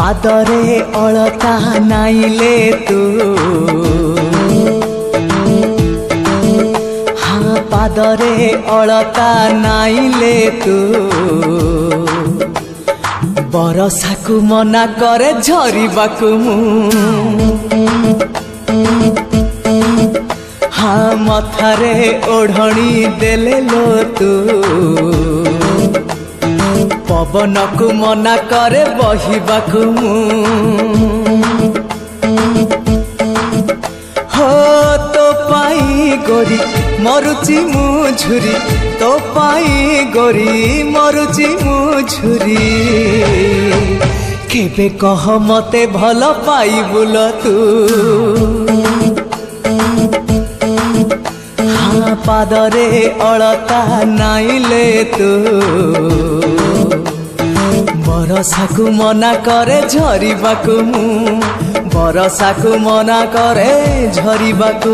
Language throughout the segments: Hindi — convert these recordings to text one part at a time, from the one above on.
पादरे अलता नाइले तू हाँ पादरे अलता नाइले तू बरसाकू मना करे झरिबाकू मु हाँ मथारे ओढ़णी देले लो तू पवन को मना करे बहिबाकू हो तो पाई गोरी मरुची मुझुरी तो पाई गोरी मरुची मुझुरी केबे कह मते भल पाई बुल तू हाँ पादरे अलता नाइले तू बरसाकू मना करे झरिबाकू बरसाकू मना करे झरिबाकू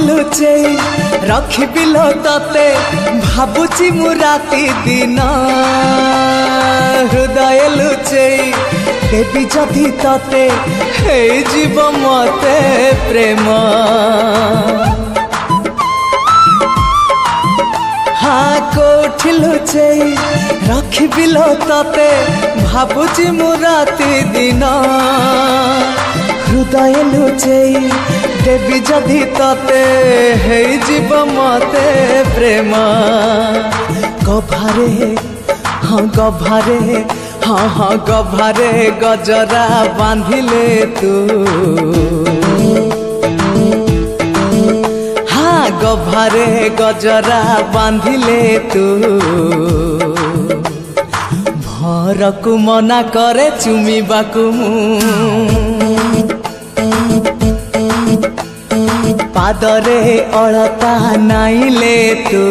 लुचे रखिबिल तते भाबुची मु राति दिन हृदय लुचे देवी जदि तते हे जीव मते प्रेम हाँ कोठी लुचे रखिबिल तते भाबुची मु राति दिन हृदय लुचे देवी जदि तते हे जीव मते प्रेम गभारे हाँ गभारे गजरा बांधिले तू हाँ गभारे गजरा बांधिले तू भरकू मना करे चुमिबाकू पादरे अलता नाइले तू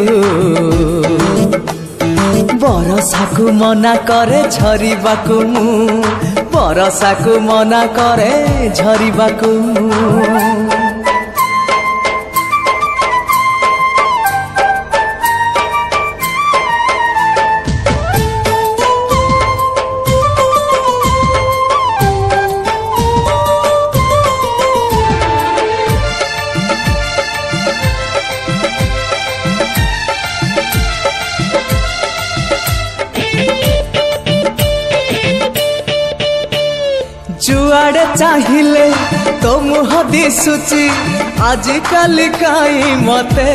बरसाकू मना करे झरिबाकू बरसाकू मना करे झरिबाकू जुआड़े चाहिए तो मुह दिशुची आजिकल काई मते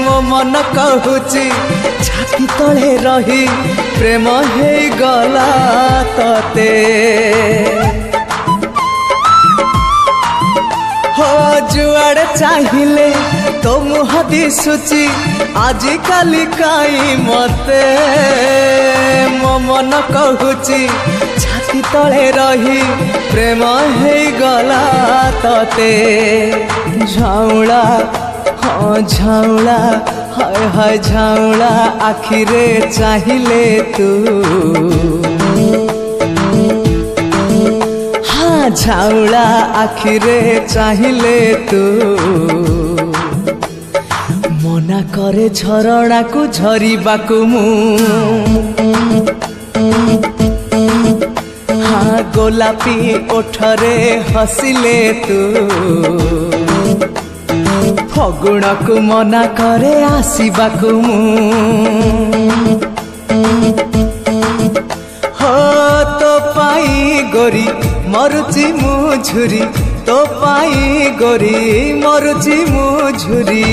मो मन कहूची छाती तले रही प्रेम हे गला तते हो जुआड़े चाहिए तो मुह दिशुची आजिकल काई मते मो मन कहूची छाती तले रही प्रेम हे गला तते झाउला हाँ झाउला हाय हाय झाउला आखिरे चाहिए तू हाँ झाउला आखिरे चाहिए तू मना करे झरणा को झरिबाकू हाँ गोलापी ओठरे हसिले तू फगुण को मना करे आसीबाकू हो तो पाई गोरी मरुची मुझुरी तो पाई गोरी मरुची मुझुरी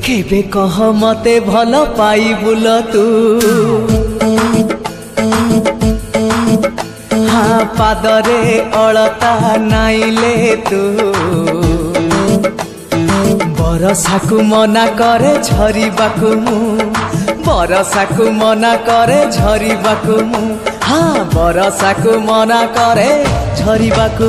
केबे कह मते भल पाई बुल तू हाँ पादरे अलता नाइले तू बरसाकू मना करे झरिबाकू बरसाकू मना करे झरिबाकू हाँ बरसा को मना करे झरिबा को